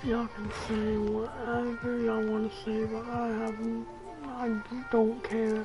Y'all can say whatever y'all want to say, but I don't care.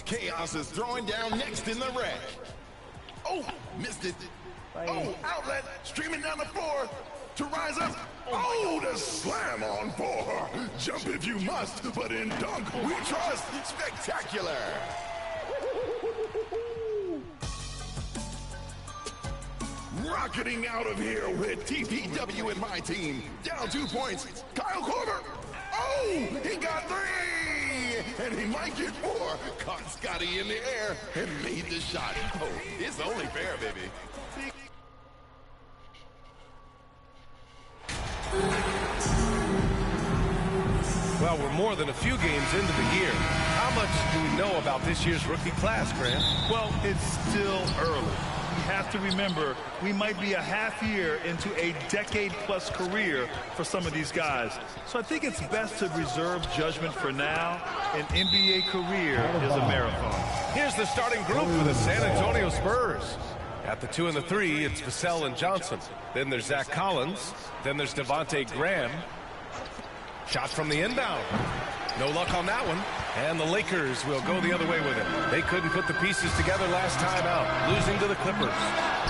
Chaos is throwing down next in the rack. Oh, missed it. Oh, outlet streaming down the floor to rise up. Oh, the slam on four. Jump if you must, but in dunk we trust. Spectacular. Rocketing out of here with TPW and my team. Down 2 points. Kyle Korver. Oh, he got 3. And he might get 4. Caught Scotty in the air and made the shot. Oh, it's only fair, baby. Well, we're more than a few games into the year. How much do we know about this year's rookie class, Grant? Well, it's still early. We have to remember we might be a half year into a decade-plus career for some of these guys. So I think it's best to reserve judgment for now. An NBA career is a marathon. Here's the starting group for the San Antonio Spurs. At the 2 and the 3, it's Vassell and Johnson. Then there's Zach Collins. Then there's Devontae Graham. Shot from the inbound. No luck on that one. And the Lakers will go the other way with it. They couldn't put the pieces together last time out, losing to the Clippers.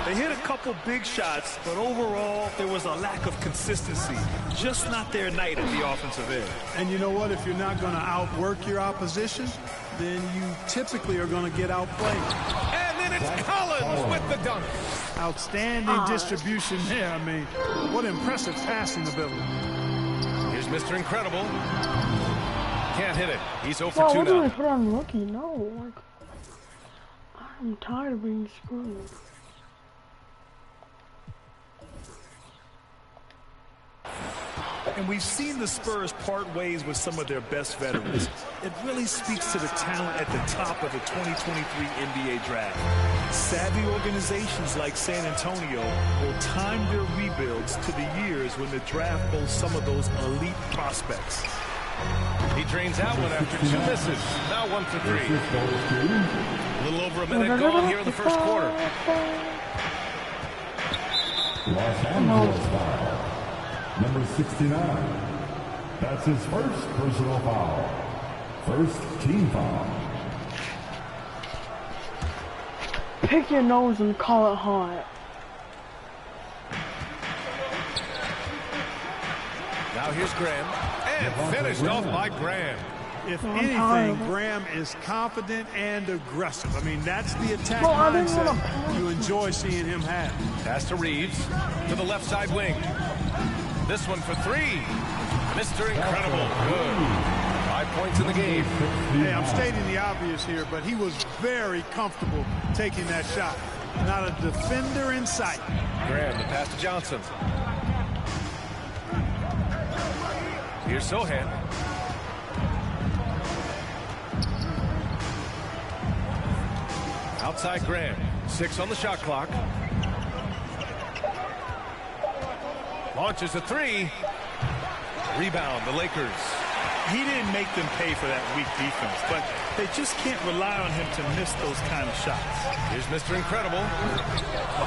They hit a couple big shots, but overall, there was a lack of consistency. Just not their night at the offensive end. And you know what? If you're not going to outwork your opposition, then you typically are going to get outplayed. And then it's Collins with the dunk. Outstanding distribution there. I mean, what impressive passing ability. Here's Mr. Incredible. Can't hit it. He's 0 for Well, 2 what do now. I put on rookie? No, like, I'm tired of being screwed. And we've seen the Spurs part ways with some of their best veterans. It really speaks to the talent at the top of the 2023 NBA draft. Savvy organizations like San Antonio will time their rebuilds to the years when the draft boasts some of those elite prospects. He drains that one after 2 misses. Now 1 for 3. A little over a minute gone here in the first quarter. Los Angeles foul. Number 69. That's his first personal foul. First team foul. Pick your nose and call it hot. Now here's Graham. And finished off by Graham. If anything, Graham is confident and aggressive. I mean, that's the attack mindset you enjoy seeing him have. Pass to Reeves to the left side wing. This one for 3. Mr. Incredible. Good. 5 points in the game. Hey, I'm stating the obvious here, but he was very comfortable taking that shot. Not a defender in sight. Graham, the pass to Johnson. Here's Sohan. Outside Graham. 6 on the shot clock. Launches a 3. Rebound, the Lakers. He didn't make them pay for that weak defense, but they just can't rely on him to miss those kind of shots. Here's Mr. Incredible.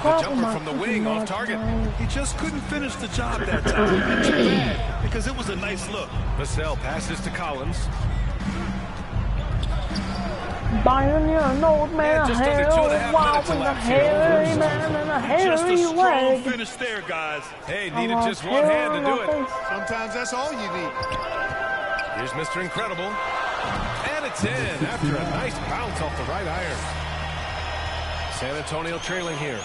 The jumper from the wing off target. He just couldn't finish the job that time. And too bad, because it was a nice look. Vassell passes to Collins. Buying your nose, man, just under 2.5 minutes elapsed here. hairy man and a hairy Just a strong leg. finish there, guys. Hey, needed just one hand to do it. Sometimes that's all you need. Here's Mr. Incredible. And it's in after a nice bounce off the right iron. San Antonio trailing here.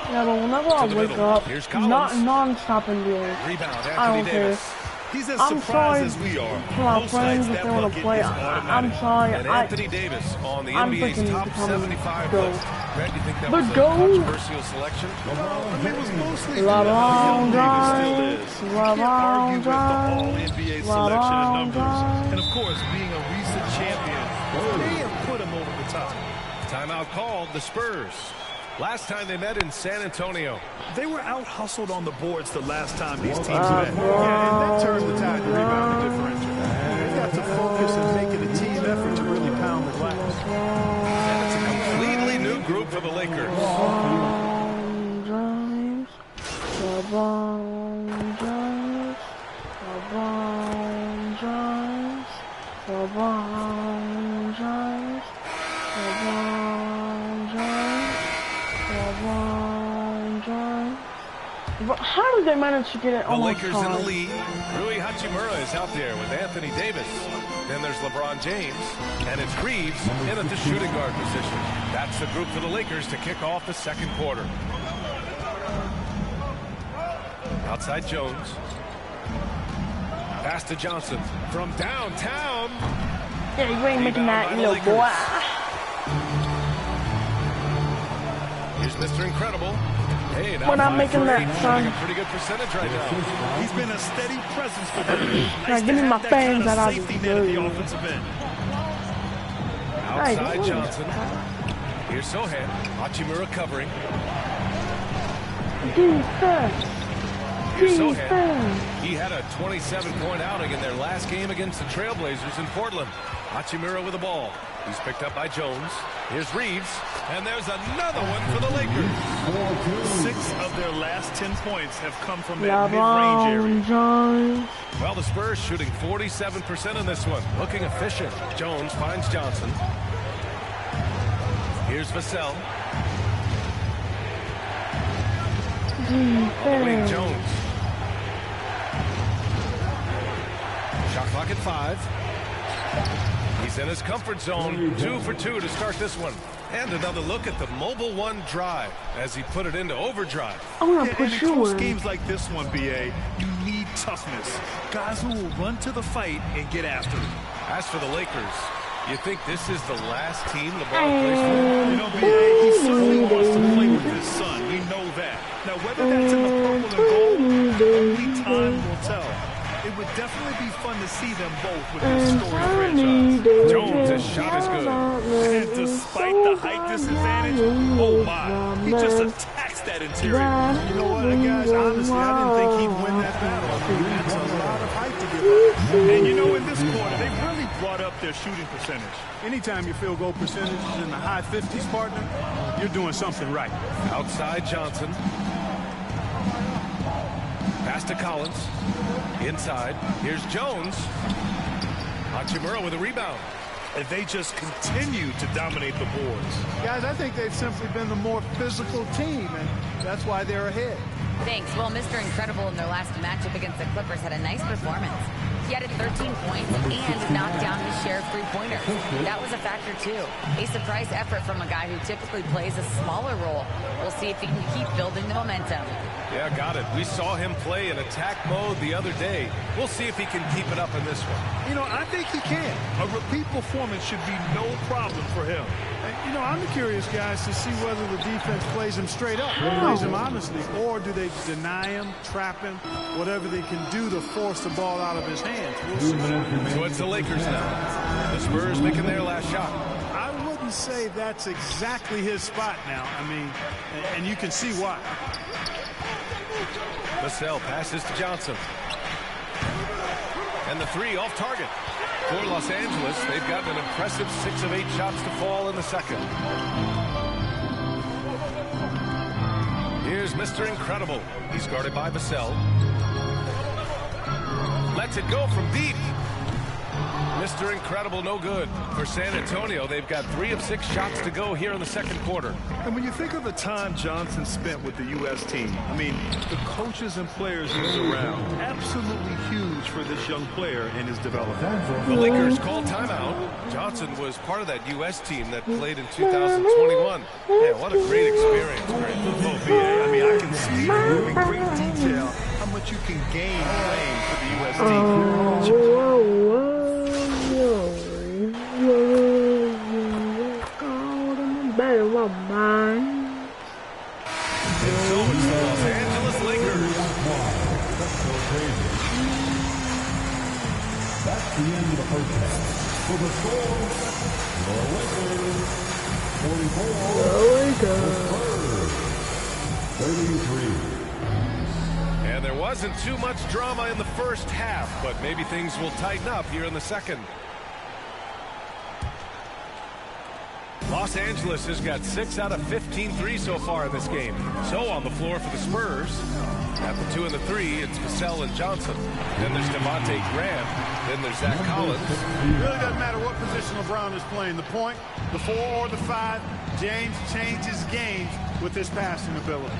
Yeah, but whenever I wake up, Here's not Collins. non-stop NBA. Rebound, I Anthony don't care. Davis. He's as I'm sorry surprised as we are. to my Most friends nights if that they want to bucket play. is I'm automatic. sorry. And Anthony Davis on the I'm NBA's thinking top becoming 75 GOAT. list. Brad, you think that The was a GOAT. controversial selection? I mean, it was mostly due to LeBron how young Davis still James, is. You can't argue with the All-NBA selection and numbers. James. And, of course, being a recent champion, they have put him over the top. Timeout called, the Spurs. Last time they met in San Antonio. They were out-hustled on the boards the last time these teams met. Yeah, and that turned the tide to rebound the differential. They've got to focus and make it a team effort to really pound the glass. And it's a completely new group for the Lakers. LeBron James, LeBron James, LeBron James, LeBron James, LeBron James, LeBron James. But how did they manage to get it The almost Lakers in the tied? lead. Rui Hachimura is out there with Anthony Davis. Then there's LeBron James, and it's Reeves in at the shooting guard position. That's the group for the Lakers to kick off the second quarter. Outside Jones. Pass to Johnson from downtown. Yeah, you ain't making that, Rebound by the little boy. Here's Mr. Incredible. Hey, now We're not making that, shooting son. a pretty good percentage right now. He's been a steady presence for them. Now, give me my fans that I safety net at the deserve. offensive end. Outside Hey, Johnson. Here's Sohan. Hachimura covering. Defense. Here's Sohan. Defense. He had a 27-point outing in their last game against the Trailblazers in Portland. Hachimura with the ball. He's picked up by Jones. Here's Reeves. And there's another one for the Lakers. 6 of their last 10 points have come from that mid-range area. LeBron James. Well, the Spurs shooting 47% in this one. Looking efficient. Jones finds Johnson. Here's Vassell. On the wing, Defense. Jones. Shot clock at 5. He's in his comfort zone. 2 for 2 to start this one. And another look at the Mobile One drive as he put it into overdrive. I'm gonna And put in you close in. games like this one, BA, you need toughness. Guys who will run to the fight and get after it. As for the Lakers, you think this is the last team LeBron plays for? You know, BA, he certainly wants to play with his son. We know that. Now, whether that's in the purple and gold, only time will tell. It would definitely be fun to see them both with this story franchise. Jones, his shot is good. And despite the height disadvantage, oh my, he just attacks that interior. You know what, guys? Honestly, I didn't think he'd win that battle. I mean, that's a lot of height to give up. And you know, in this quarter, they really brought up their shooting percentage. Anytime your field goal percentage is in the high 50s, partner, you're doing something right. Outside Johnson. Pass to Collins. Inside. Here's Jones. Hachimura with a rebound. And they just continue to dominate the boards. Guys, I think they've simply been the more physical team, and that's why they're ahead. Thanks. Well, Mr. Incredible in their last matchup against the Clippers had a nice performance. He added 13 points and knocked down his share of three-pointers. That was a factor, too. A surprise effort from a guy who typically plays a smaller role. We'll see if he can keep building the momentum. Yeah, got it. We saw him play in attack mode the other day. We'll see if he can keep it up in this one. You know, I think he can. A repeat performance should be no problem for him. You know, I'm curious, guys, to see whether the defense plays him straight up, plays him honestly, or do they deny him, trap him, whatever they can do to force the ball out of his hands. We'll see. So it's the Lakers now. The Spurs making their last shot. I wouldn't say that's exactly his spot now. I mean, and you can see why. Vassell passes to Johnson. And the 3 off target. For Los Angeles, they've gotten an impressive 6 of 8 shots to fall in the second. Here's Mr. Incredible. He's guarded by Vassell. Lets it go from deep. Mr. Incredible, no good. For San Antonio, they've got 3 of 6 shots to go here in the second quarter. And when you think of the time Johnson spent with the U.S. team, I mean, the coaches and players he was around, absolutely huge for this young player in his development. The Lakers called timeout. Johnson was part of that U.S. team that played in 2021. Yeah, what a great experience. Oh, BA, I mean, I can see in great detail how much you can gain playing for the U.S. team. And so it's the Los Angeles Lakers. That's the end of the first half. For the score, the Lakers 44, 33. And there wasn't too much drama in the first half, but maybe things will tighten up here in the second. Los Angeles has got 6 out of 15 threes so far in this game. So on the floor for the Spurs, at the 2 and the 3, it's Vassell and Johnson. Then there's Devontae Graham. Then there's Zach Collins. It really doesn't matter what position LeBron is playing, the point, the 4, or the 5. James changes games with his passing ability.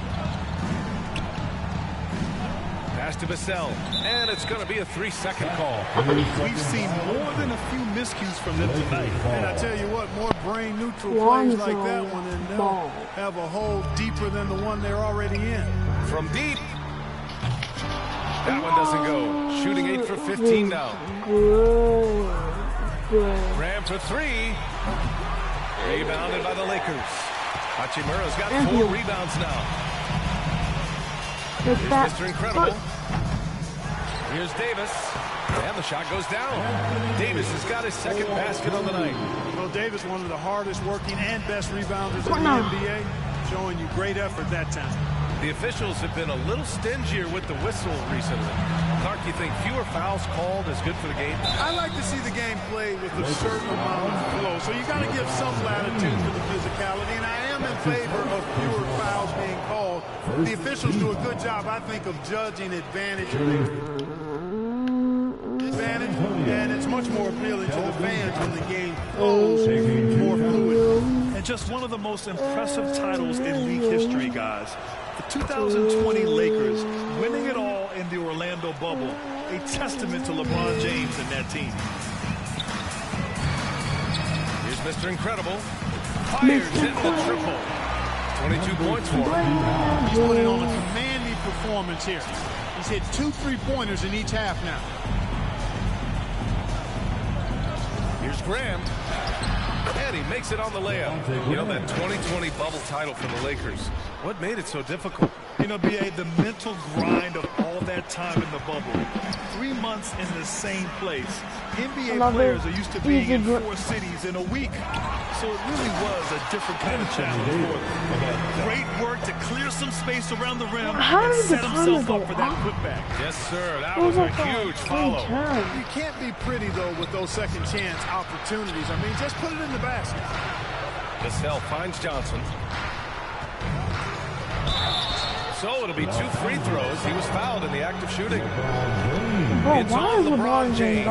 Pass to Vassell, and it's going to be a 3-second call. We've seen more than a few miscues from them tonight. And I tell you what, more brain-neutral plays like that one, and they'll have a hole deeper than the one they're already in. From deep. That one doesn't go. Shooting 8 for 15 now. Graham for 3. Rebounded by the Lakers. Hachimura's got 4 rebounds now. Here's Mr. Incredible. Here's Davis. And the shot goes down. Davis has got his second basket on the night. Well, Davis, one of the hardest working and best rebounders in the NBA, showing you great effort that time. The officials have been a little stingier with the whistle recently. Clark, you think fewer fouls called is good for the game? I like to see the game played with a certain amount of flow. So you got to give some latitude to the physicality, and I am in favor of fewer fouls being called. The officials do a good job, I think, of judging advantage, and it's much more appealing to the fans when the game flows more fluid. And just one of the most impressive titles in league history, guys. The 2020 Lakers winning it all in the Orlando bubble. A testament to LeBron James and that team. Here's Mr. Incredible. Fires in the triple. 22 points for him. He's putting on a commanding performance here. He's hit 2 3-pointers in each half now. Here's Graham. And he makes it on the layup. You know, that 2020 bubble title for the Lakers. What made it so difficult? You know, B.A., the mental grind of all that time in the bubble. 3 months in the same place. NBA players are used to being in 4 cities in a week. So it really was a different kind of challenge for them. Great work to clear some space around the rim and set himself up for that putback. Yes, sir. That was a huge follow. You can't be pretty, though, with those second chance opportunities. I mean, just put it in the basket. Vassell finds Johnson. So it'll be 2 free throws. He was fouled in the act of shooting. It's on LeBron James.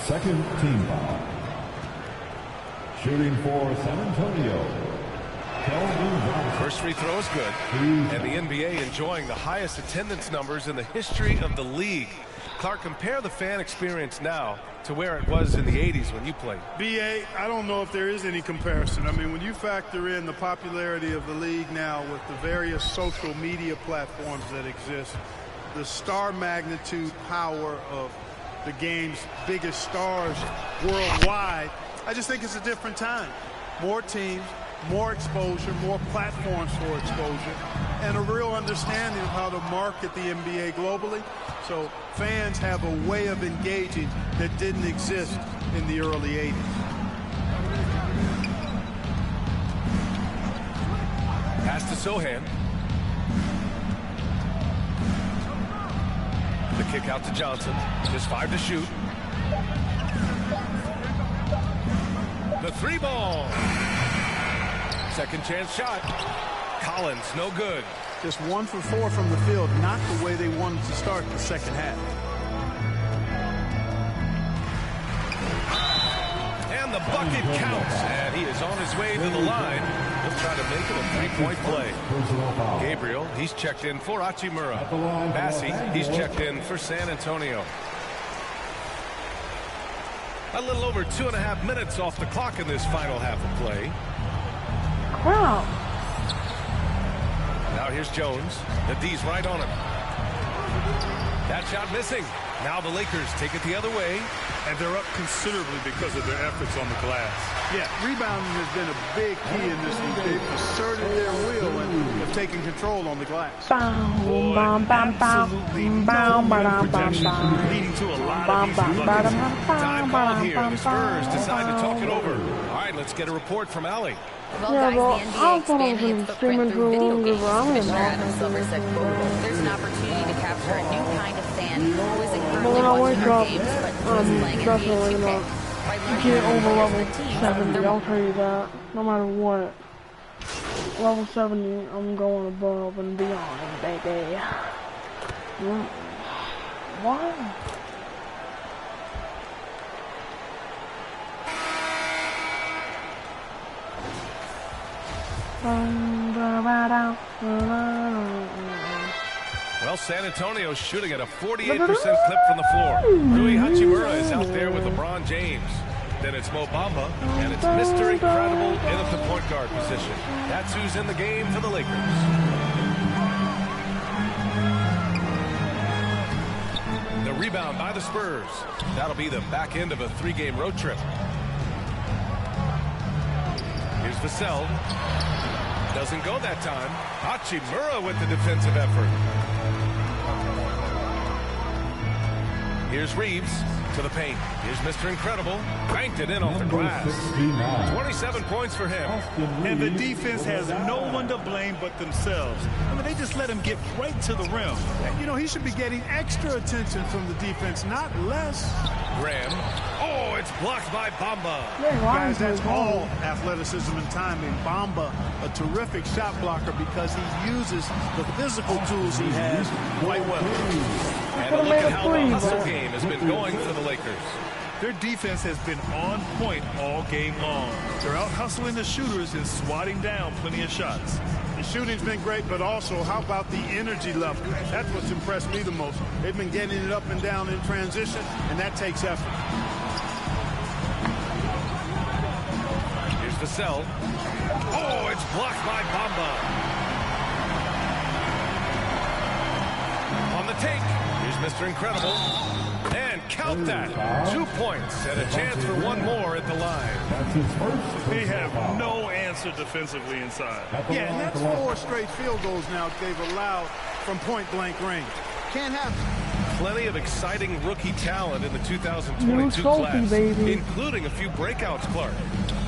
Second team foul. Shooting for San Antonio. First free throw is good. And the NBA enjoying the highest attendance numbers in the history of the league. Clark, compare the fan experience now to where it was in the 80s when you played. B.A., I don't know if there is any comparison. I mean, when you factor in the popularity of the league now with the various social media platforms that exist, the star magnitude power of the game's biggest stars worldwide, I just think it's a different time. More teams, more exposure, more platforms for exposure, and a real understanding of how to market the NBA globally. So fans have a way of engaging that didn't exist in the early 80s. Pass to Sohan. The kick out to Johnson. Just 5 to shoot. The 3-ball. Second chance shot. Collins, no good. Just 1 for 4 from the field, not the way they wanted to start the second half. the bucket counts, and he is on his way to the line. He'll try to make it a three-point play. Gabriel, he's checked in for Hachimura. Massey, he's checked in for San Antonio. A little over 2.5 minutes off the clock in this final half of play. Wow. Now here's Jones. The D's right on him. That shot missing. Now the Lakers take it the other way. And they're up considerably because of their efforts on the glass. Yeah, rebounding has been a big key in this one. They've asserted their will and have taken control on the glass. Boy, absolutely no rim protection, leading to a lot of easy buckets. Time called here. The Spurs decide to talk it over. All right, let's get a report from Allie. Well, Yeah, guys, well, the NBA I thought I was expanding gonna its stream footprint it through for video longer, games. but I'm Commissioner gonna Adam Silver said, quote, there's an opportunity to capture a new kind of fan who isn't But currently when I watching wake our up, games, but who I'm is playing definitely NBA 2K. gonna By learning get how to over play level with teams, 70. they're I'll tell you that. No matter what. Level 70, I'm going above and beyond, baby. What? Well, San Antonio's shooting at a 48% clip from the floor. Rui Hachimura is out there with LeBron James. Then it's Mo Bamba, and it's Mr. Incredible in at the point guard position. That's who's in the game for the Lakers. The rebound by the Spurs. That'll be the back end of a 3-game road trip. Here's Vassell. Doesn't go that time. Hachimura with the defensive effort. Here's Reeves to the paint. Here's Mr. Incredible. Banked it in off the glass. 27 points for him. And the defense has no one to blame but themselves. I mean, they just let him get right to the rim. You know, he should be getting extra attention from the defense, not less. Graham. Oh, it's blocked by Bamba. Guys, that's all athleticism and timing. Bamba, a terrific shot blocker because he uses the physical tools he has quite well. And a look at how the hustle game has been going for the Lakers. Their defense has been on point all game long. They're out hustling the shooters and swatting down plenty of shots. The shooting's been great, but also how about the energy level? That's what's impressed me the most. They've been getting it up and down in transition, and that takes effort. Here's Vassell. Oh, it's blocked by Bamba. On the take, here's Mr. Incredible. And count that. 2 points and a chance for one more at the line. They have no answer defensively inside. Yeah, and that's 4 straight field goals now they've allowed from point-blank range. Can't happen. Plenty of exciting rookie talent in the 2022 New trophy, class, baby. including a few breakouts, Clark.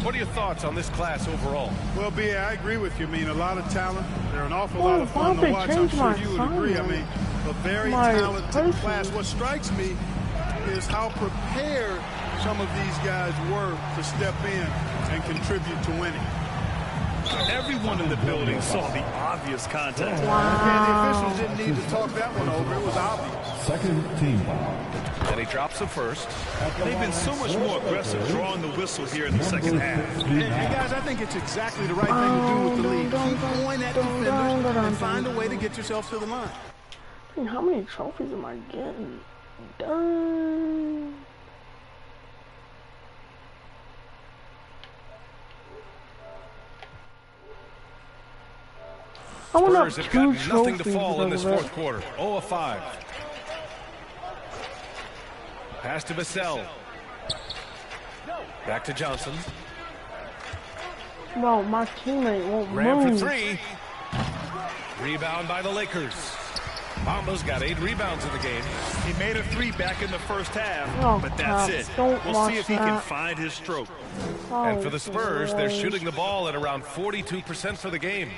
What are your thoughts on this class overall? Well, B.A., I agree with you. I mean, a lot of talent. They're an awful lot of fun to watch. I'm sure you would agree. I mean, a very talented class. What strikes me is how prepared some of these guys were to step in and contribute to winning. Everyone in the building saw the obvious contact. And the officials didn't need to talk that one over. It was obvious. Second team foul. And he drops the first. They've been so much more aggressive drawing the whistle here in the second half. And guys, I think it's exactly the right thing to do with the lead. Keep going at defenders and find a way to get yourself to the line. How many trophies am I getting? Dang. I want Spurs up have 2 got nothing to trophies fall in this because of fourth quarter. 0 of 5. Pass to Vassell. Back to Johnson. that. No, my teammate won't Ram move. for 3. Rebound by the Lakers. Bamba's got 8 rebounds in the game. He made a 3 back in the first half, Oh, but that's it. don't We'll watch see if he can that. find his stroke. And for the Spurs, they're shooting the ball at around 42% for the game.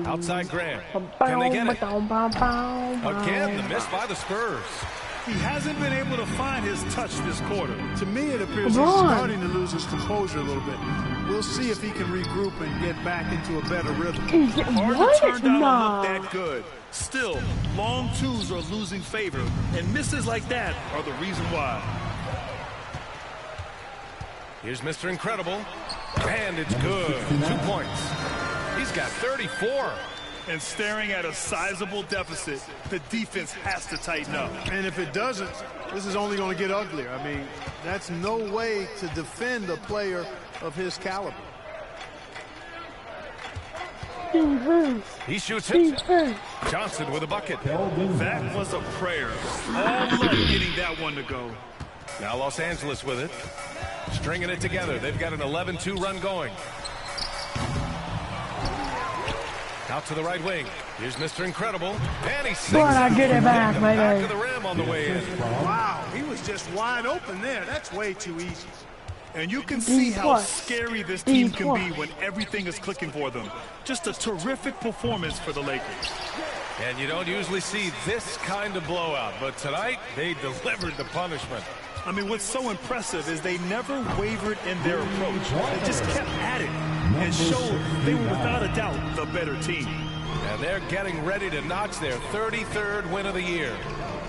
Outside Graham. Can they get it? Again, the miss by the Spurs. He hasn't been able to find his touch this quarter. To me, it appears he's starting to lose his composure a little bit. We'll see if he can regroup and get back into a better rhythm. Hard to turn down a look that good. Still, long twos are losing favor, and misses like that are the reason why. Here's Mr. Incredible. And it's good. 2 points. He's got 34. And staring at a sizable deficit, the defense has to tighten up. And if it doesn't, this is only going to get uglier. I mean, that's no way to defend a player of his caliber. He shoots it. Johnson with a bucket. That was a prayer. All luck getting that one to go. Now Los Angeles with it. Stringing it together. They've got an 11-2 run going. Out to the right wing. Here's Mr. Incredible. And he sinks I get it back, back baby. of the rim on the way in. Wow, he was just wide open there. That's way too easy. And you can see how scary this team can be when everything is clicking for them. Just a terrific performance for the Lakers. And you don't usually see this kind of blowout, but tonight they delivered the punishment. I mean, what's so impressive is they never wavered in their approach. They just kept at it and showed they were without a doubt the better team. And they're getting ready to notch their 33rd win of the year.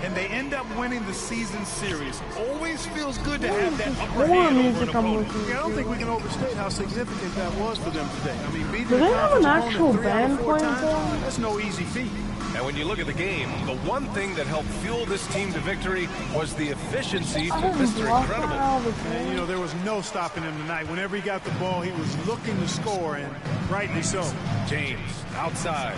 And they end up winning the season series. Always feels good to have that upper hand over an opponent. Yeah, I don't think we can overstate how significant that was for them today. I mean, beating Do they the have an conference actual opponent 3 out of band 4 playing times, for them? that's no easy feat. And when you look at the game, the one thing that helped fuel this team to victory was the efficiency of Mr. Incredible. And, you know, there was no stopping him tonight. Whenever he got the ball, he was looking to score, and rightly so. James outside.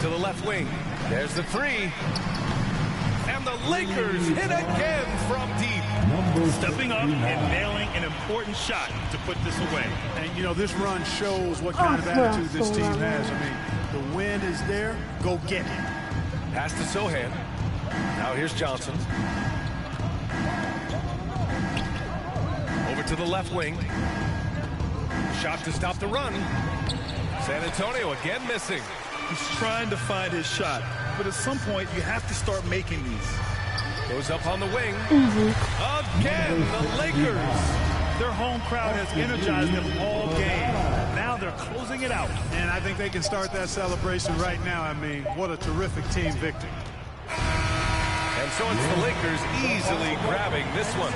To the left wing. There's the three. And the Lakers hit again from deep. Stepping up and nailing an important shot to put this away. And, you know, this run shows what kind of attitude this team has. I mean, the win is there. Go get it. Pass to Sohan. Now here's Johnson. Over to the left wing. Shot to stop the run. San Antonio again missing. He's trying to find his shot, but at some point you have to start making these. Goes up on the wing. Again, the Lakers. Their home crowd has energized them all game. Now they're closing it out. And I think they can start that celebration right now. I mean, what a terrific team victory. And so it's the Lakers easily grabbing this one,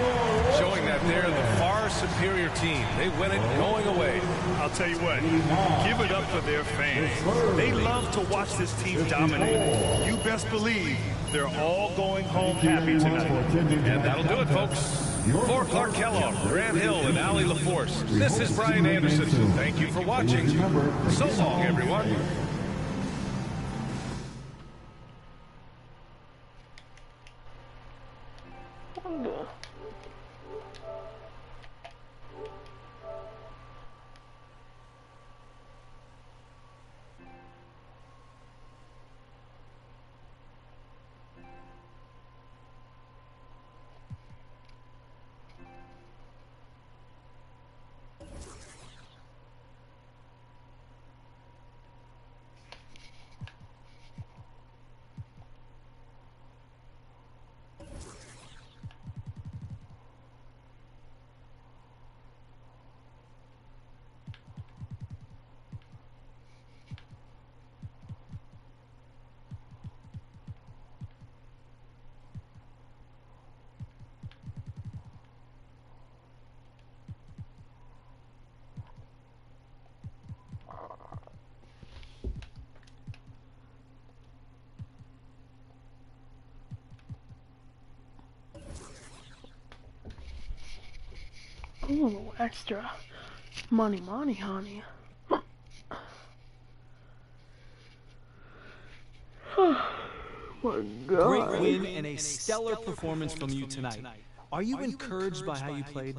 showing that they're the far superior team. They win it going away. I'll tell you what, give it up for their fans. They love to watch this team dominate. You best believe they're all going home happy tonight. And that'll do it, folks. For Clark Kellogg, Grant Hill, and Allie LaForce, this is Brian Anderson. Thank you for watching. So long, everyone. Ooh, extra money, honey. My God. Great win and a stellar performance from you tonight. Are you encouraged by how you played?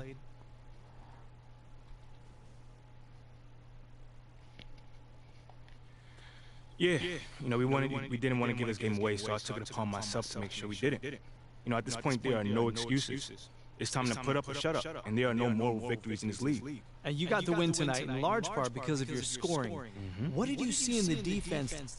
Yeah, you know, we didn't want to give this game away, so I took it upon myself to make sure we didn't. You know, at this point, there are no excuses. It's time to put up or shut up, and there are no moral victories in this league. And you got the win tonight in large part because of your scoring. What did you see in the defense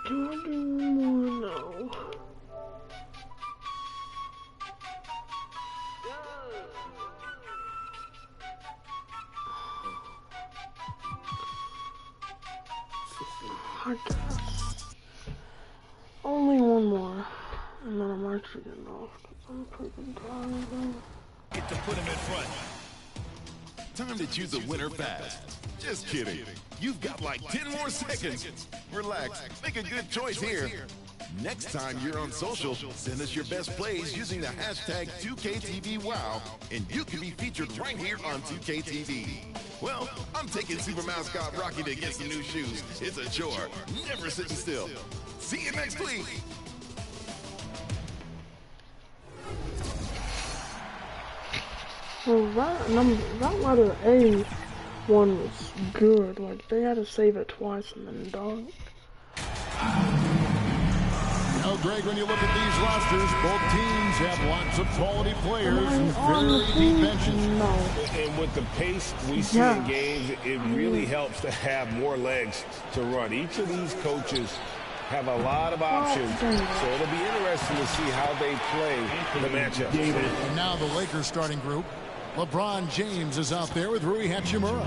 Do I do more? No. I guess. Only one more. And then I'm actually getting off. I'm freaking tired. Get to put him in front. Time to choose a winner fast. Just kidding. You've got like 10 more seconds. Relax. Make a good choice here. Next time you're on social, send us your best plays using the hashtag 2KTVWow, and you can be featured right here on 2KTV. Well, I'm taking Super Mascot Rocky to get some new shoes. It's a chore. Never sitting still. See you next week. Well, that letter A one was good. Like, they had to save it twice and then dunk. Now, Greg, when you look at these rosters, both teams have lots of quality players and very deep benches. No. And with the pace we see in games, it really helps to have more legs to run. Each of these coaches have a lot of options, so it'll be interesting to see how they play the matchup. And now the Lakers starting group. LeBron James is out there with Rui Hachimura.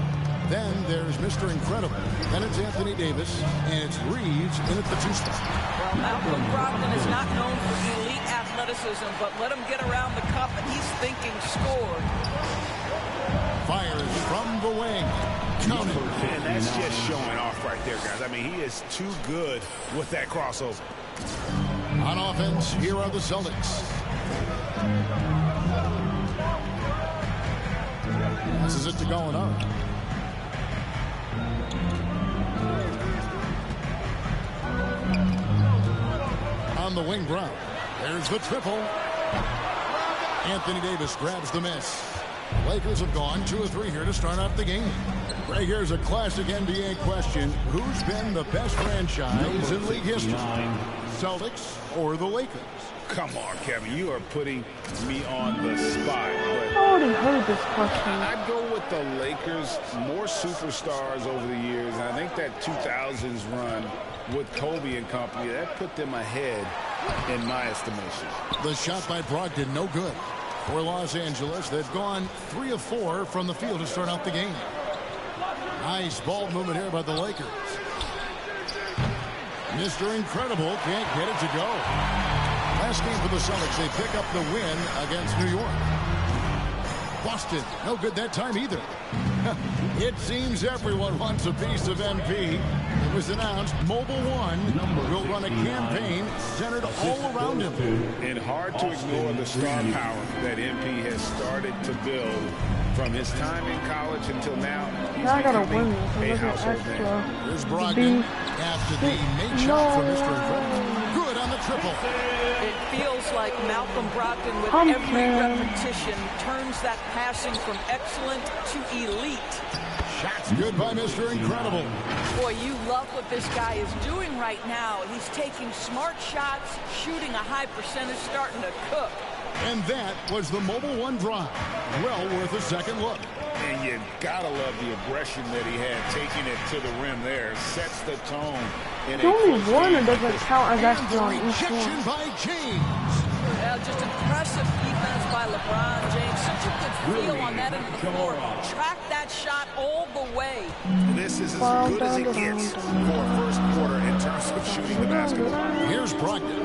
Then there's Mr. Incredible. Then it's Anthony Davis, and it's Reeves in at the 2 spot. Well, Malcolm Brogdon is not known for elite athleticism, but let him get around the cup and he's thinking score. Fires from the wing. Counted. And that's just showing off right there, guys. I mean, he is too good with that crossover. On offense, here are the Celtics. This is it to going on. On the wing, Brown. There's the triple. Anthony Davis grabs the miss. Lakers have gone 2 of 3 here to start off the game. Greg, here's a classic NBA question. Who's been the best franchise in league history? Celtics or the Lakers? Come on, Kevin. You are putting me on the spot. I already heard this question. I'd go with the Lakers. More superstars over the years. And I think that 2000s run with Kobe and company, that put them ahead in my estimation. The shot by Brogdon, no good. For Los Angeles, they've gone 3 of 4 from the field to start out the game. Nice ball movement here by the Lakers. Mr. Incredible can't get it to go. Last game for the Celtics, they pick up the win against New York. Boston, no good that time either. It seems everyone wants a piece of MP. It was announced Mobile One will run a campaign centered all around him. And hard to ignore the star power that MP has started to build from his time in college until now. I gotta win a this. household name. Here's Brogdon after the make shot from Mr. Incredible. Good on the triple. It feels like Malcolm Brogdon with every repetition turns that passing from excellent to elite. Shots good by Mr. Incredible. Boy, you love what this guy is doing right now. He's taking smart shots, shooting a high percentage, starting to cook. And that was the Mobile One drive. Well worth a second look. And you gotta love the aggression that he had, taking it to the rim there. Sets the tone. It's only one that doesn't count as actually on each rejection one. by James. Yeah, just impressive defense by LeBron James. Such a good feel on that end of the floor. Track that shot all the way. This is as good as it gets for first quarter in terms of shooting the basketball. Here's Brogdon.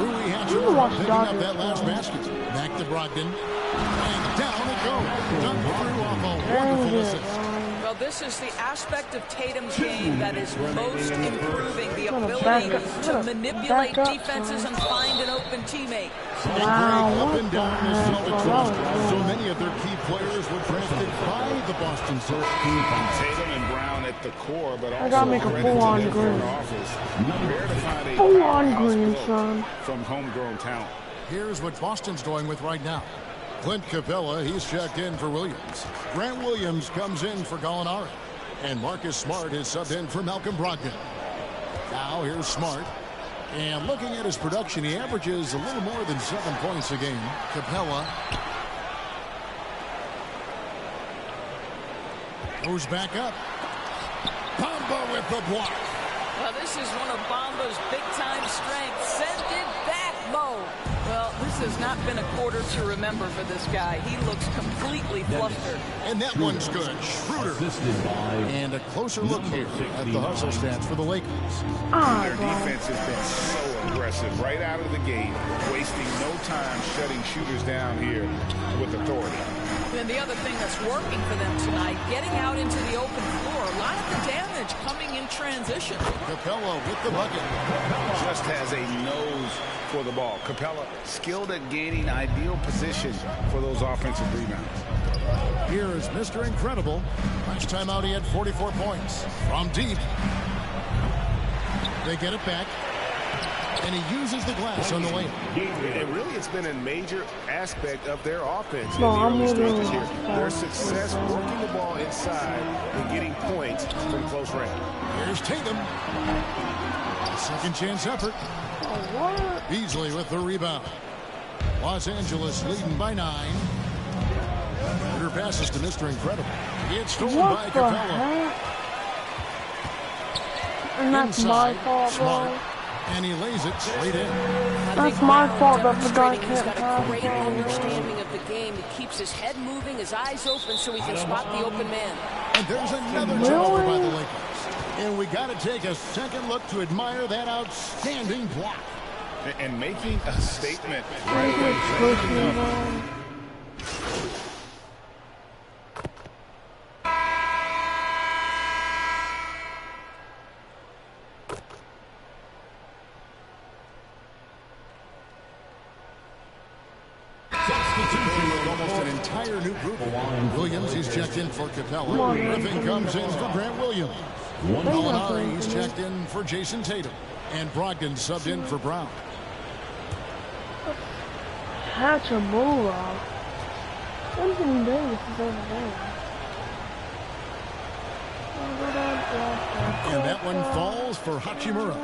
Rui Hachimura picking up that last basket. Back to Brogdon. And down it goes. Dunk through off a wonderful assist. Well, this is the aspect of Tatum's game that is most improving, the ability to manipulate defenses and find an open teammate. Wow, up and down the Celtics roster. So many of their key players were drafted by the Boston Celtics. Tatum and Brown at the core, but also I gotta make a full-on green. Full-on green, son. From homegrown talent. Here's what Boston's going with right now. Clint Capella, he's checked in for Williams. Grant Williams comes in for Gallinari. And Marcus Smart is subbed in for Malcolm Brogdon. Now here's Smart. And looking at his production, he averages a little more than 7 points a game. Capella goes back up. Bamba with the block. Well, this is one of Bamba's big-time strengths. Send it back, Mo. Well, this has not been a quarter to remember for this guy. He looks completely flustered. And that one's good. Schroeder. And a closer look here at the hustle stats for the Lakers. Their defense has been so aggressive right out of the gate, wasting no time shutting shooters down here with authority. And the other thing that's working for them tonight, getting out into the open floor. A lot of the damage coming in transition. Capella with the bucket. Just has a nose for the ball. Capella skilled at gaining ideal position for those offensive rebounds. Here is Mr. Incredible. Last time out he had 44 points. From deep. They get it back. And he uses the glass on the way. And really, it's been a major aspect of their offense in the early stages here. Their success working the ball inside and getting points from close range. Here's Tatum. Second chance effort. Beasley with the rebound. Los Angeles leading by 9. Her passes to Mr. Incredible. It's stolen by Capella. And that's my fault, bro. And he lays it straight in. That's my fault that the guy He's can't got a great pass. understanding of the game. He keeps his head moving, his eyes open so he can spot the open man. And there's another turnover by the Lakers. And we got to take a second look to admire that outstanding block. And making a statement right away. Almost an entire new group. Williams, he's checked in for Capella. Griffin comes in for Grant Williams. Molinari, he's checked in for Jason Tatum. And Brogdon subbed in for Brown. Hachimura. Anthony Davis is over there. And that one falls for Hachimura.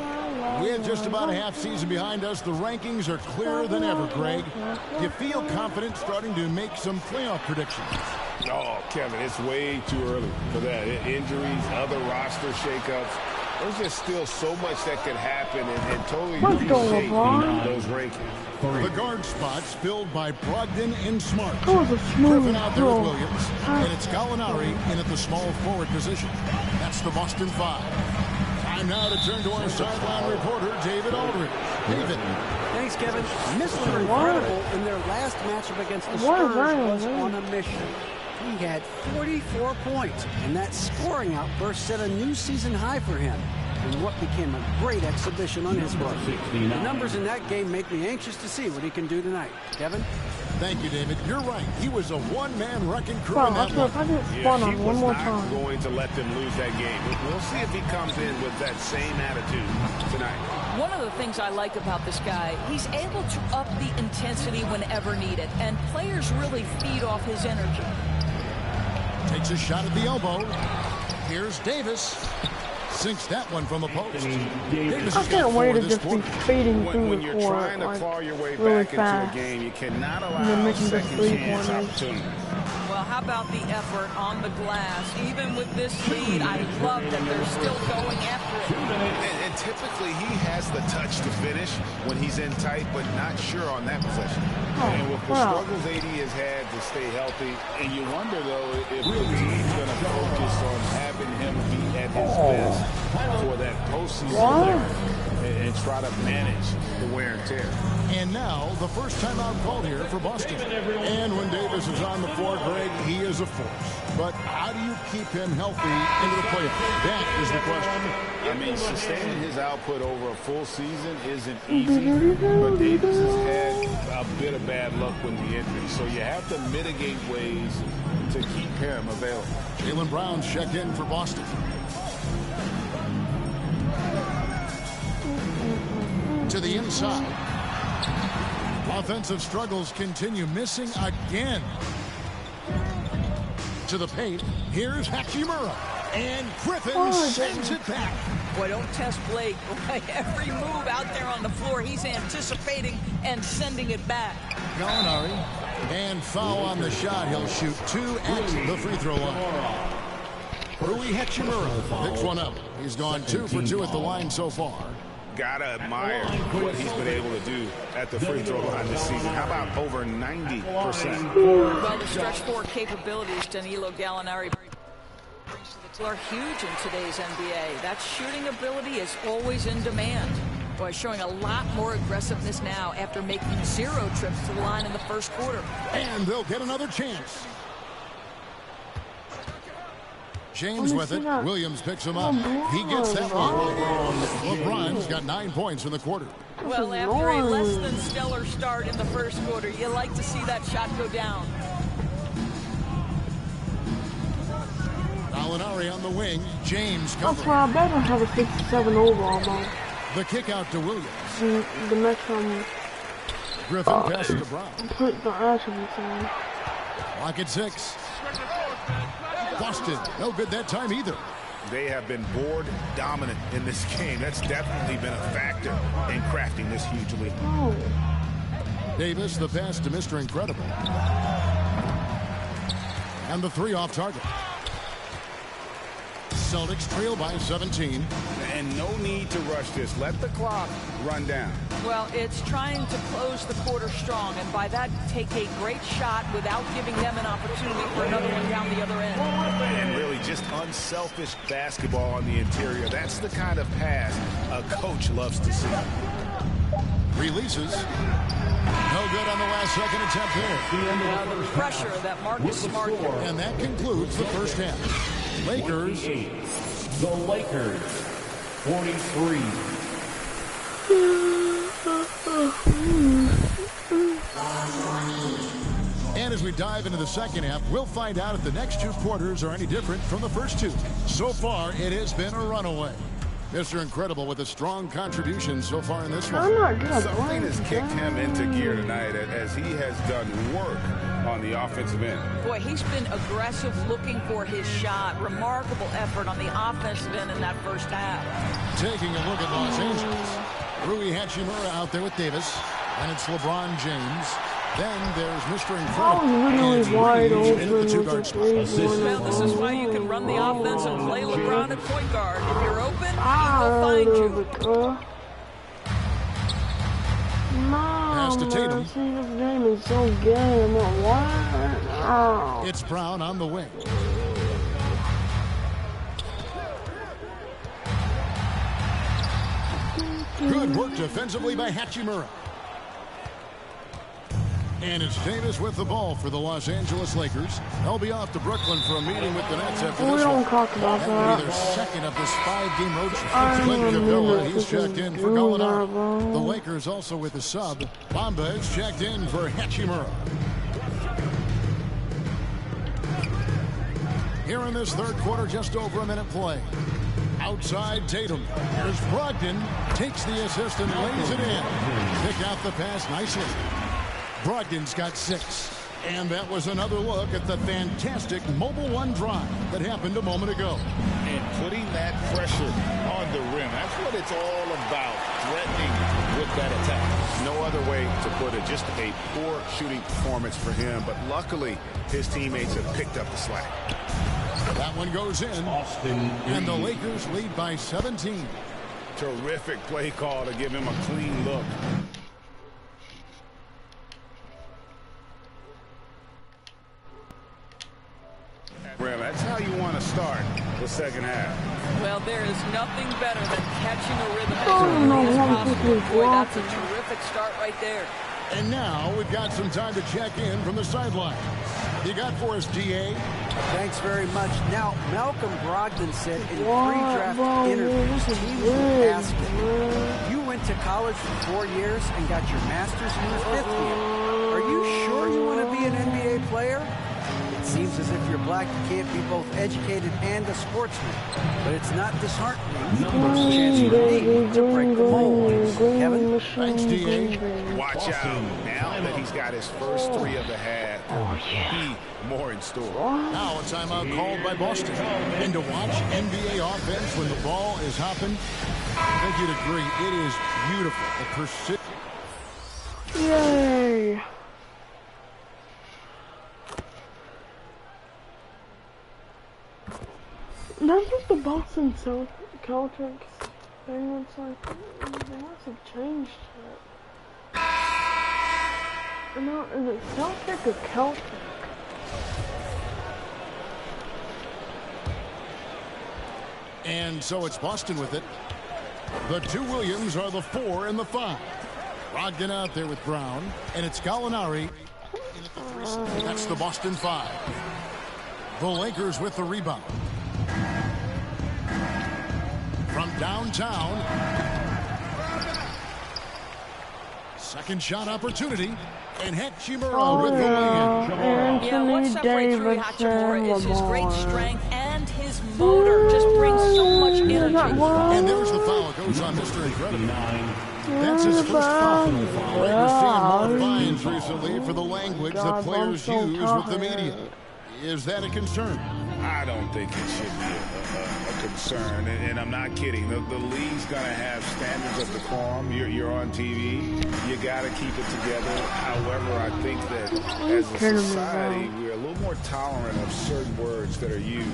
With just about a half season behind us, the rankings are clearer than ever, Greg. Do you feel confident starting to make some playoff predictions? Oh, Kevin, it's way too early for that. Injuries, other roster shakeups. There's just still so much that could happen and totally reshape those rankings. The guard spots filled by Brogdon and Smart. Griffin out there with Williams. And it's Gallinari in at the small forward position. That's the Boston 5. Time now to turn to our sideline reporter, David Aldridge. David. Thanks, Kevin. Mr. Incredible in their last matchup against the Spurs was on a mission. He had 44 points, and that scoring outburst set a new season high for him in what became a great exhibition on his part. The numbers in that game make me anxious to see what he can do tonight. Kevin? Thank you, David. You're right. He was a one-man wrecking crew in that one. He was not going to let them lose that game. We'll see if he comes in with that same attitude tonight. One of the things I like about this guy, he's able to up the intensity whenever needed, and players really feed off his energy. Takes a shot at the elbow. Here's Davis. Sinks that one from the post. I can't wait to just be speeding through the court trying to claw your way really back fast. into a game, you cannot allow a second chance opportunity. Well, how about the effort on the glass? Even with this lead, I love that they're still going after it. And typically, he has the touch to finish when he's in tight, but not sure on that possession. And with the struggles AD has had to stay healthy, and you wonder, though, if the team's going to focus on having him be at his best for that postseason and try to manage the wear and tear. And now, the first timeout called here for Boston. And when Davis is on the floor, Greg, he is a force. But how do you keep him healthy into the playoffs? That is the question. I mean, sustaining his output over a full season isn't easy, but Davis has had a bit of bad luck with the injury. So you have to mitigate ways to keep him available. Jaylen Brown's checked in for Boston. To the inside. Offensive struggles continue, missing again. To the paint, here's Hachimura. And Griffin sends it back. Boy, don't test Blake. Boy, every move out there on the floor, he's anticipating and sending it back. Gallinari. And foul on the shot. He'll shoot 2 at the free throw line. Rui Hachimura picks one up. He's gone 2 for 2 at the line so far. Gotta admire what he's been able to do at the free throw line this season. How about over 90%? Well, the stretch four capabilities Danilo Gallinari are huge in today's NBA. That shooting ability is always in demand. Boy, showing a lot more aggressiveness now after making 0 trips to the line in the first quarter. And they'll get another chance. James with it. Williams picks him up. He gets that one. LeBron's got 9 points in the quarter. Well, after a less than stellar start in the first quarter, you like to see that shot go down. Gallinari on the wing. James That's covering. why I better have a 67 overall, though. The kick out to Williams. The next time. Griffin passes to Brown. Put the attributes on. Lock at 6. Boston, no good that time either. They have been board dominant in this game. That's definitely been a factor in crafting this huge lead. Oh. Davis, the pass to Mr. Incredible. And the 3 off target. Celtics trail by 17. And no need to rush this. Let the clock run down. Well, it's trying to close the quarter strong, and by that, take a great shot without giving them an opportunity for another one down the other end. And really just unselfish basketball on the interior. That's the kind of pass a coach loves to see. Releases. No good on the last second attempt there. The pressure that Marcus Smart. And that concludes the first half. Lakers. The Lakers, 43. And as we dive into the second half, we'll find out if the next 2 quarters are any different from the first 2. So far, it has been a runaway. Mr. Incredible with a strong contribution so far in this one. Something has kicked him into gear tonight as he has done work on the offensive end. Boy, he's been aggressive looking for his shot. Remarkable effort on the offensive end in that first half. Taking a look at Los Angeles. Rui Hachimura out there with Davis. And it's LeBron James. Then there's Mr. Incredible. Really wide open into the 2 guard spot. Well, this is why you can run the offense and play LeBron at point guard. If you're open, he will find you. Pass to Tatum. See, this game is so gay. I'm like, what? Oh. It's Brown on the wing. Good work defensively by Hachimura. And it's Davis with the ball for the Los Angeles Lakers. They'll be off to Brooklyn for a meeting with the Nets after this one. We don't talk about that. That'll be their second of this 5-game road trip. Clint Capella, he's checked in for Gallinari. The Lakers also with the sub. Bamba is checked in for Hachimura. Here in this third quarter, just over a minute play. Outside Tatum. Here's Brogdon. Takes the assist and lays it in. Pick out the pass nicely. Brogdon's got 6. And that was another look at the fantastic Mobile One drive that happened a moment ago. And putting that pressure on the rim. That's what it's all about. Threatening with that attack. No other way to put it. Just a poor shooting performance for him. But luckily, his teammates have picked up the slack. That one goes in. And the Lakers lead by 17. Terrific play call to give him a clean look. That's how you want to start the second half. Well, there is nothing better than catching a rhythm as early as possible. Boy, that's a terrific start right there. And now we've got some time to check in from the sideline. You got for us, DA? Thanks very much. Now, Malcolm Brogdon said in pre-draft interviews, teams would ask him, you went to college for 4 years and got your master's in your 5th year. Are you sure you want to be an NBA player? It seems as if you're black, you can't be both educated and a sportsman. But it's not disheartening. It's the first chance you need to break the mold. Kevin? Thanks, DA. Watch out. Now that he's got his first 3 of the half, more in store. Now a timeout called by Boston. And to watch NBA offense when the ball is hopping, I think you'd agree, it is beautiful. The Yay. That's what the Boston Celtics thing looks like. They must have changed it. No, is it Celtic or Celtic? And so it's Boston with it. The two Williams are the 4 and the 5. Brogdon out there with Brown, and it's Gallinari. That's the Boston 5. The Lakers with the rebound. From downtown. Second shot opportunity. And Hachimura with the lay-in. Yeah, what separates Rui Hachimura is his great strength and his motor. Just brings so much energy. And there's the foul. It goes on Mr. Incredible. That's his first foul. Lakers seeing more fines recently for the language that players use with the media. Is that a concern? I don't think it should be a concern, and I'm not kidding. The league's going to have standards of decorum. You're on TV. You got to keep it together. However, I think that as a society, we're a little more tolerant of certain words that are used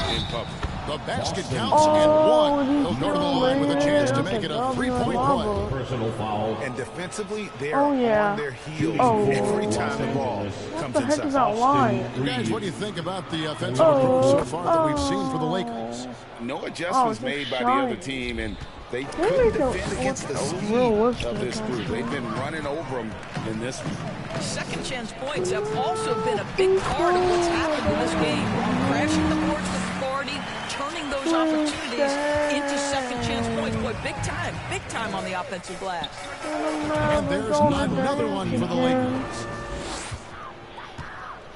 in public. The basket counts and one. They'll go to the line with a chance to make it a three-point play. Personal foul. And defensively, they're on their heels every time the ball comes inside. Guys, what do you think about the offensive approach so far that we've seen for the Lakers? No adjustments made by the other team, and they couldn't defend against the speed of this group. They've been running over them in this one. Second chance points have also been a big part of what's happened in this game. Crashing the boards with authority, turning those opportunities into second chance points. Boy, big time on the offensive glass. And there's another one for the Lakers.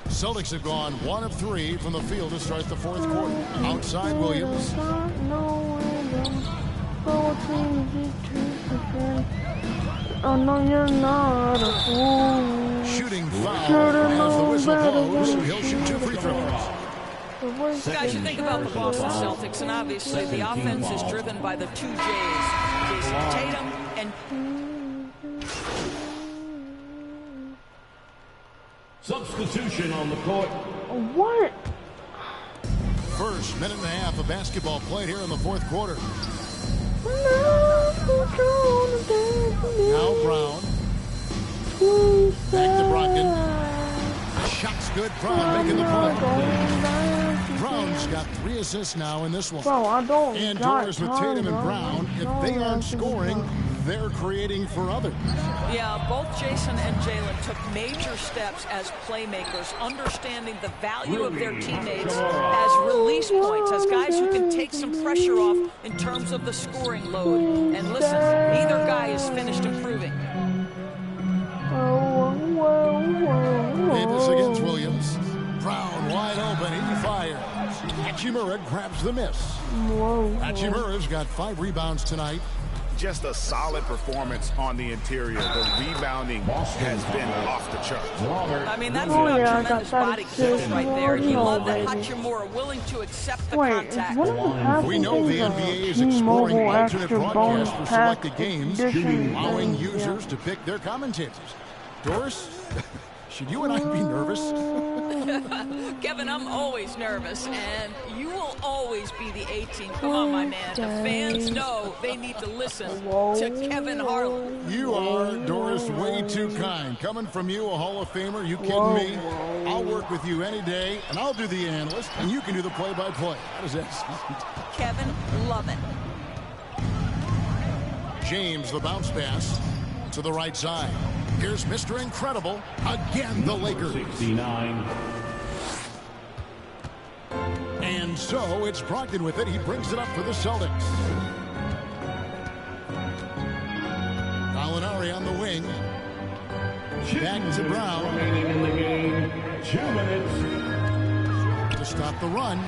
Celtics have gone 1 of 3 from the field to start the fourth quarter. Outside Williams. Oh no, you're not a fool. Shooting foul as the whistle blows. He'll shoot 2 free throws. Guys, you think about the Boston Celtics, and obviously the offense is driven by the 2 J's. Jason Tatum and... Substitution on the court. What? First minute and a half of basketball played here in the fourth quarter. Now Brown. Back to Brogdon. Shot's good. Brown making the play. Brown's got 3 assists now in this one. Bro, I don't and Doris with Tatum and Brown. If they aren't scoring, they're creating for others. Yeah, both Jason and Jalen took major steps as playmakers, understanding the value of their teammates as release points, as guys who can take some pressure off in terms of the scoring load. And listen, neither guy is finished improving. Davis against Williams. Brown wide open. He fires. Hachimura grabs the miss. Hachimura's got 5 rebounds tonight. Just a solid performance on the interior. The rebounding has been off the charts. I mean, that's about tremendous body skills right there. You love that Hachimura willing to accept the contact. We know the NBA is exploring alternate broadcasts for selected games, allowing users to pick their commentators. Doris, should you and I be nervous? Kevin, I'm always nervous, and you will always be the A-team. Come on, my man. The fans know they need to listen to Kevin Harlan. You are, Doris, way too kind. Coming from you, a Hall of Famer, you kidding me? I'll work with you any day, and I'll do the analyst, and you can do the play-by-play. How does that sound? Kevin, love it. James, the bounce pass to the right side. Here's Mr. Incredible. Again, the Lakers. 69. And so it's Brogdon with it. He brings it up for the Celtics. Gallinari on the wing. Back to Brown. Remaining in the game, 2 minutes. To stop the run.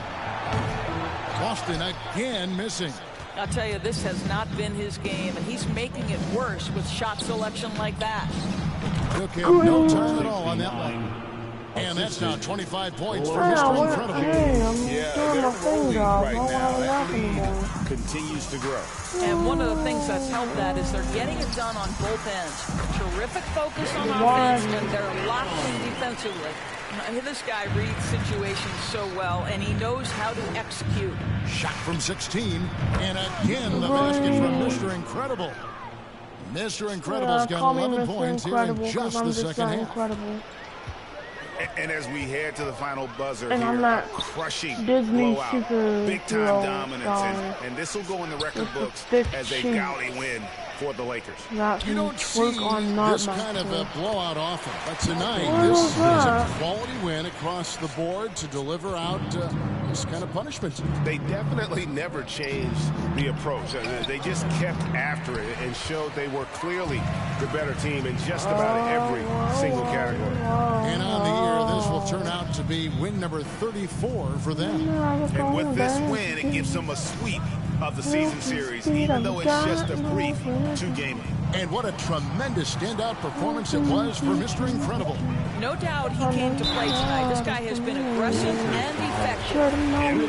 Boston again missing. I'll tell you, this has not been his game, and he's making it worse with shot selection like that. Took him no time at all on that one. And that's now 25 points for Mr. Incredible. Yeah, their rolling right now. That lead continues to grow. And one of the things that's helped that is they're getting it done on both ends. Terrific focus on offense, and they're locked in defensively. This guy reads situations so well, and he knows how to execute. Shot from 16, and again the basket from Mr. Incredible. Mr. Incredible's got 11 points here in just the second half. Incredible. And as we head to the final buzzer And here, I'm not crushing Disney blowout, super big-time dominance, and this will go in the record books as a gaudy win for the Lakers. You don't see this kind of a blowout often, but tonight this is a quality win across the board to deliver out this kind of punishment. They definitely never changed the approach. They just kept after it and showed they were clearly the better team in just about every single category. And on the year, this will turn out to be win number 34 for them. And with this win, it gives them a sweep of the season series, even though it's just a brief 2-game. And what a tremendous standout performance it was for Mr. Incredible. No doubt he came to play tonight. This guy has been aggressive and effective. And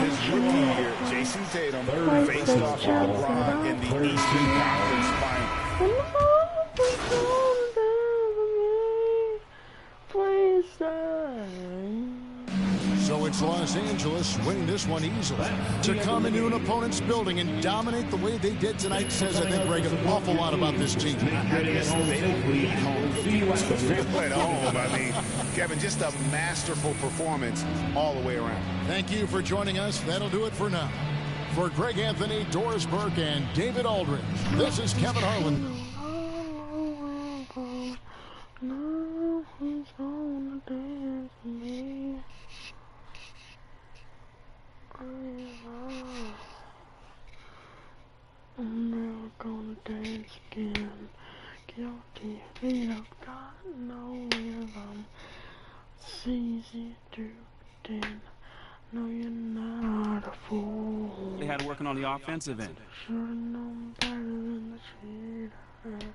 his rookie year, Jason Tatum faced off LeBron in the Eastern Conference Final. So it's Los Angeles winning this one easily. To come into an opponent's building and dominate the way they did tonight says, I think, Greg, an awful lot about this team. I mean, Kevin, just a masterful performance all the way around. Thank you for joining us. That'll do it for now. For Greg Anthony, Doris Burke, and David Aldridge, this is Kevin Harlan. No, he's gonna dance with me. I'm never gonna dance again. Guilty feet, I've got no rhythm. It's easy to pretend. No, you're not a fool. They had working on the offensive end. Should've known better than the cheater.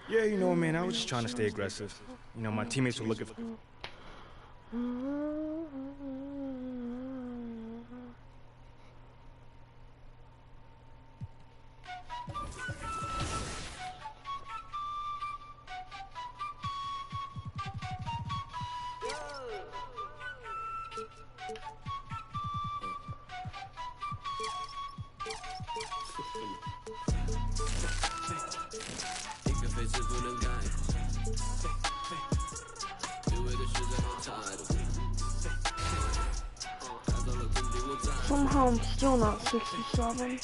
Yeah, you know, man, I was just trying to stay aggressive. You know, my teammates were looking for... Somehow I'm still not 67.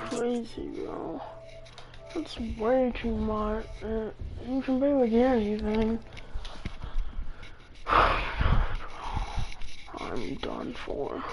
Crazy, bro. That's way too much. You can barely get anything. I'm done for.